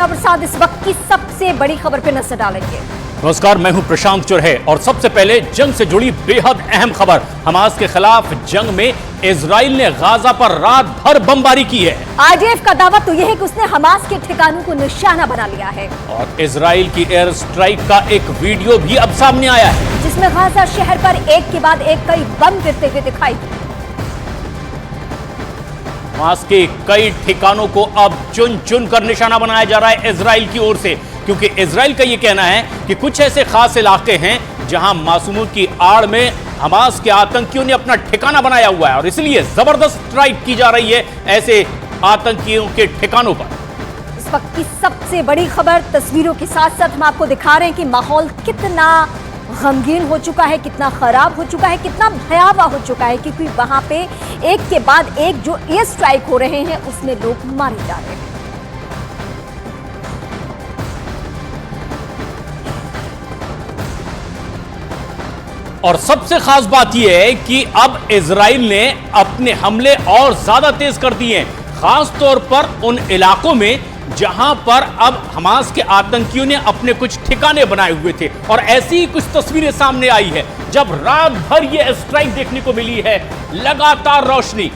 प्रसाद इस वक्त की सबसे बड़ी खबर पे नजर डालेंगे। नमस्कार, मैं हूं प्रशांत चुरहे और सबसे पहले जंग से जुड़ी बेहद अहम खबर। हमास के खिलाफ जंग में इजराइल ने गाजा पर रात भर बमबारी की है। आईडीएफ का दावा तो यह है कि उसने हमास के ठिकानों को निशाना बना लिया है और इजराइल की एयर स्ट्राइक का एक वीडियो भी अब सामने आया है, जिसमें गाजा शहर पर एक के बाद एक कई बम गिरते हुए दिखाई दिए। हमास के कई ठिकानों को अब चुन चुन कर निशाना बनाया जा रहा है इजराइल की ओर से, क्योंकि इजराइल का यह कहना है कि कुछ ऐसे खास इलाके हैं जहां मासूमों की आड़ में हमास के आतंकियों ने अपना ठिकाना बनाया हुआ है और इसलिए जबरदस्त स्ट्राइक की जा रही है ऐसे आतंकियों के ठिकानों पर। इस वक्त की सबसे बड़ी खबर, तस्वीरों के साथ साथ हम आपको दिखा रहे हैं कि माहौल कितना गमगीन हो चुका है, कितना खराब हो चुका है, कितना भयावह हो चुका है, क्योंकि वहां पे एक के बाद एक जो एयर स्ट्राइक हो रहे हैं उसमें लोग मारे जा रहे हैं। और सबसे खास बात यह है कि अब इजराइल ने अपने हमले और ज्यादा तेज कर दिए हैं, खास तौर पर उन इलाकों में जहां पर अब हमास के आतंकियों ने अपने कुछ ठिकाने बनाए हुए थे। और ऐसी ही कुछ तस्वीरें सामने आई है जब रात भर यह स्ट्राइक देखने को मिली है, लगातार रोशनी,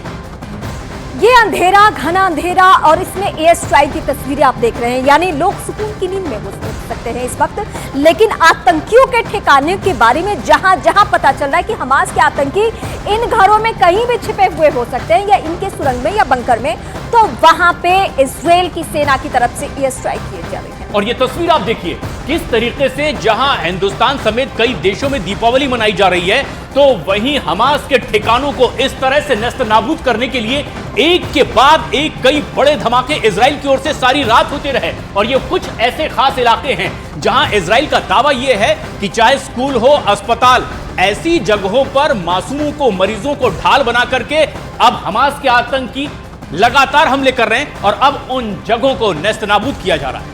ये अंधेरा, घना अंधेरा और इसमें एयर स्ट्राइक की तस्वीरें आप देख रहे हैं, यानी लोग सुकून की नींद में घुस सकते हैं इस वक्त। लेकिन आतंकियों के ठिकाने के बारे में जहां जहां पता चल रहा है कि हमास के आतंकी इन घरों में कहीं भी छिपे हुए हो सकते हैं या इनके सुरंग में या बंकर में, तो वहां पे इजराइल की सेना की तरफ से एयर स्ट्राइक किए जा रहे हैं। और ये तस्वीर आप देखिए किस तरीके से जहां हिंदुस्तान समेत कई देशों में दीपावली मनाई जा रही है, तो वहीं हमास के ठिकानों को इस तरह से नस्त नाबूद करने के लिए एक के बाद एक कई बड़े धमाके इजराइल की ओर से सारी रात होते रहे। और ये कुछ ऐसे खास इलाके हैं जहां इजराइल का दावा यह है कि चाहे स्कूल हो, अस्पताल, ऐसी जगहों पर मासूमों को, मरीजों को ढाल बना करके अब हमास के आतंकी लगातार हमले कर रहे हैं और अब उन जगहों को नेस्त नाबूद किया जा रहा है।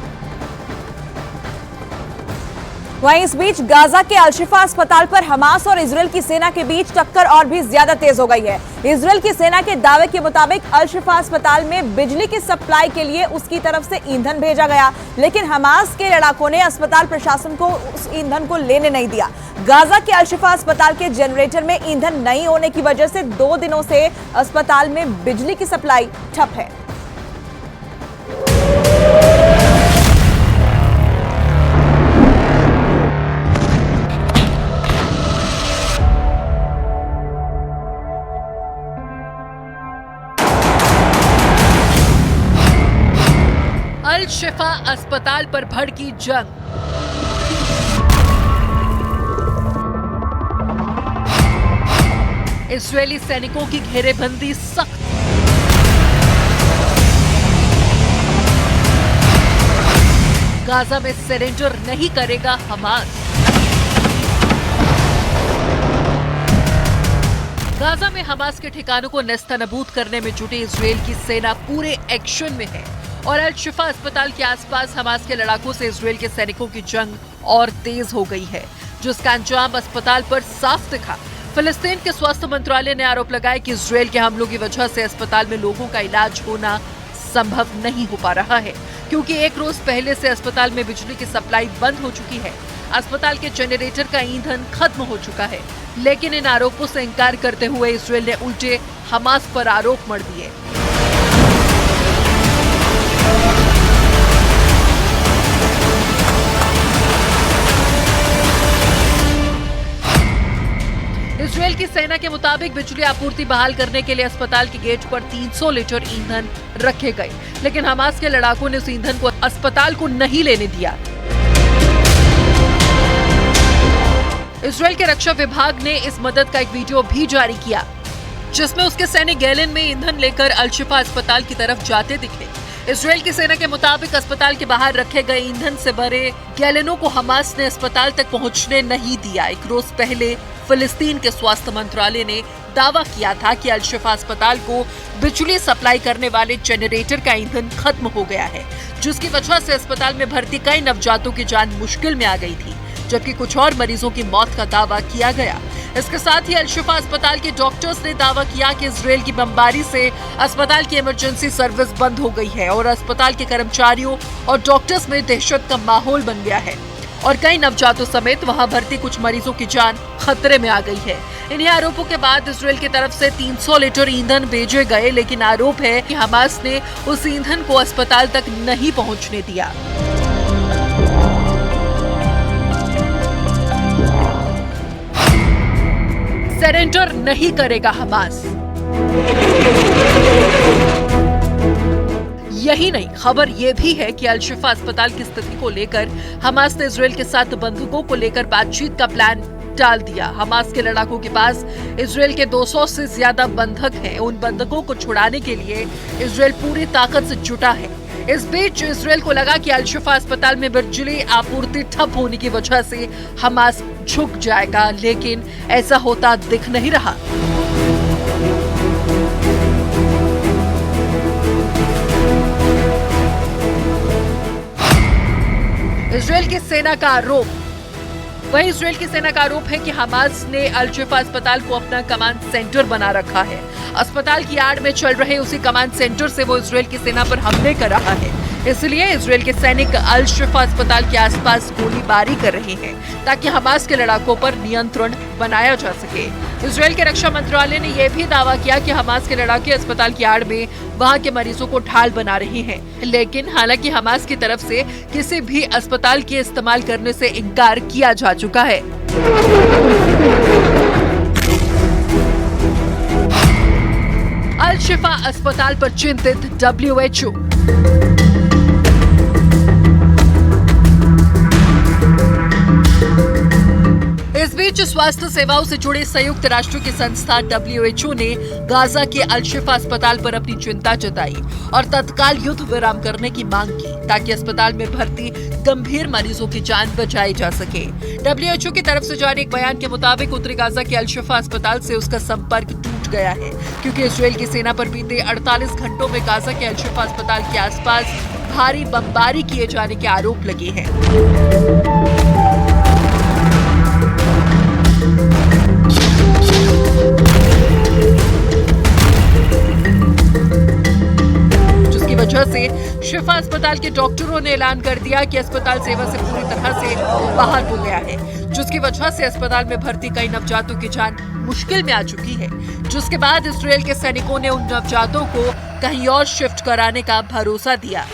वहीं इस बीच गाजा के अल-शिफा अस्पताल पर हमास और इजराइल की सेना के बीच टक्कर और भी ज्यादा तेज हो गई है। इजराइल की सेना के दावे के मुताबिक अल-शिफा अस्पताल में बिजली की सप्लाई के लिए उसकी तरफ से ईंधन भेजा गया, लेकिन हमास के लड़ाकों ने अस्पताल प्रशासन को उस ईंधन को लेने नहीं दिया। गाजा के अल-शिफा अस्पताल के जनरेटर में ईंधन नहीं होने की वजह से 2 दिनों से अस्पताल में बिजली की सप्लाई ठप है। अल-शिफा अस्पताल पर भड़की जंग। इजरायली सैनिकों की घेरेबंदी सख्त। गाजा में सरेंडर नहीं करेगा हमास। गाजा में हमास के ठिकानों को नेस्तनाबूद करने में जुटी इजरायल की सेना पूरे एक्शन में है और अल-शिफा अस्पताल के आसपास हमास के लड़ाकों से इजरायल के सैनिकों की जंग और तेज हो गई है, जिसका अंजाम अस्पताल पर साफ दिखा। फिलिस्तीन के स्वास्थ्य मंत्रालय ने आरोप लगाया कि इजरायल के हमलों की वजह से अस्पताल में लोगों का इलाज होना संभव नहीं हो पा रहा है, क्योंकि 1 रोज पहले से अस्पताल में बिजली की सप्लाई बंद हो चुकी है। अस्पताल के जनरेटर का ईंधन खत्म हो चुका है, लेकिन इन आरोपों से इंकार करते हुए इजरायल ने उल्टे हमास पर आरोप मढ़ दिए। इजरायल की सेना के मुताबिक बिजली आपूर्ति बहाल करने के लिए अस्पताल के गेट पर 300 लीटर ईंधन रखे गए, लेकिन हमास के लड़ाकों ने उस ईंधन को अस्पताल को नहीं लेने दिया। इजरायल के रक्षा विभाग ने इस मदद का एक वीडियो भी जारी किया, जिसमें उसके सैनिक गैलन में ईंधन लेकर अल-शिफा अस्पताल की तरफ जाते दिखे। इजरायल की सेना के मुताबिक अस्पताल के बाहर रखे गए ईंधन से भरे गैलनों को हमास ने अस्पताल तक पहुंचने नहीं दिया। 1 रोज पहले फिलिस्तीन के स्वास्थ्य मंत्रालय ने दावा किया था कि अल-शिफा अस्पताल को बिजली सप्लाई करने वाले जनरेटर का ईंधन खत्म हो गया है, जिसकी वजह से अस्पताल में भर्ती कई नवजातों की जान मुश्किल में आ गई थी, जबकि कुछ और मरीजों की मौत का दावा किया गया। इसके साथ ही अल-शिफा अस्पताल के डॉक्टर्स ने दावा किया कि इजरायल की बमबारी से अस्पताल की इमरजेंसी सर्विस बंद हो गई है और अस्पताल के कर्मचारियों और डॉक्टर्स में दहशत का माहौल बन गया है और कई नवजातों समेत वहां भर्ती कुछ मरीजों की जान खतरे में आ गई है। इन्हीं आरोपों के बाद इजरायल की तरफ से 300 लीटर ईंधन भेजे गए, लेकिन आरोप है कि हमास ने उस ईंधन को अस्पताल तक नहीं पहुंचने दिया। सरेंडर नहीं करेगा हमास। यही नहीं, खबर ये भी है कि अल-शिफा अस्पताल की स्थिति को लेकर हमास ने इजरायल के साथ बंधकों को लेकर बातचीत का प्लान टाल दिया। हमास के लड़ाकों के पास इजरायल के 200 से ज्यादा बंधक हैं। उन बंधकों को छुड़ाने के लिए इजरायल पूरी ताकत से जुटा है। इस बीच इजरायल को लगा कि अल-शिफा अस्पताल में बिजली आपूर्ति ठप होने की वजह से हमास झुक जाएगा, लेकिन ऐसा होता दिख नहीं रहा। इजरायल की सेना का आरोप। वहीं इजरायल की सेना का आरोप है कि हमास ने अल-शिफा अस्पताल को अपना कमांड सेंटर बना रखा है। अस्पताल की आड़ में चल रहे उसी कमांड सेंटर से वो इजरायल की सेना पर हमले कर रहा है। इसलिए इजरायल के सैनिक अल-शिफा अस्पताल के आसपास गोलीबारी कर रहे हैं ताकि हमास के लड़ाकों पर नियंत्रण बनाया जा सके। इजरायल के रक्षा मंत्रालय ने यह भी दावा किया कि हमास के लड़ाके अस्पताल की आड़ में वहां के मरीजों को ढाल बना रहे हैं, लेकिन हालांकि हमास की तरफ से किसी भी अस्पताल के इस्तेमाल करने से इनकार किया जा चुका है। अल-शिफा अस्पताल पर चिंतित WHO। इस बीच स्वास्थ्य सेवाओं से जुड़े संयुक्त राष्ट्र की संस्था WHO ने गाजा के अल-शिफा अस्पताल पर अपनी चिंता जताई और तत्काल युद्ध विराम करने की मांग की ताकि अस्पताल में भर्ती गंभीर मरीजों की जान बचाई जा सके। WHO की तरफ से जारी एक बयान के मुताबिक उत्तरी गाजा के अल-शिफा अस्पताल से उसका संपर्क टूट गया है क्योंकि इजरायल की सेना पर बीते 48 घंटों में गाजा के अल-शिफा अस्पताल के आसपास भारी बमबारी किए जाने के आरोप लगे हैं। वजह से शिफा अस्पताल के डॉक्टरों ने ऐलान कर दिया कि अस्पताल सेवा से पूरी तरह से बाहर हो गया है, जिसकी वजह से अस्पताल में भर्ती कई नवजातों की जान मुश्किल में आ चुकी है। जिसके बाद इजरायल के सैनिकों ने उन नवजातों को कहीं और शिफ्ट कराने का भरोसा दिया।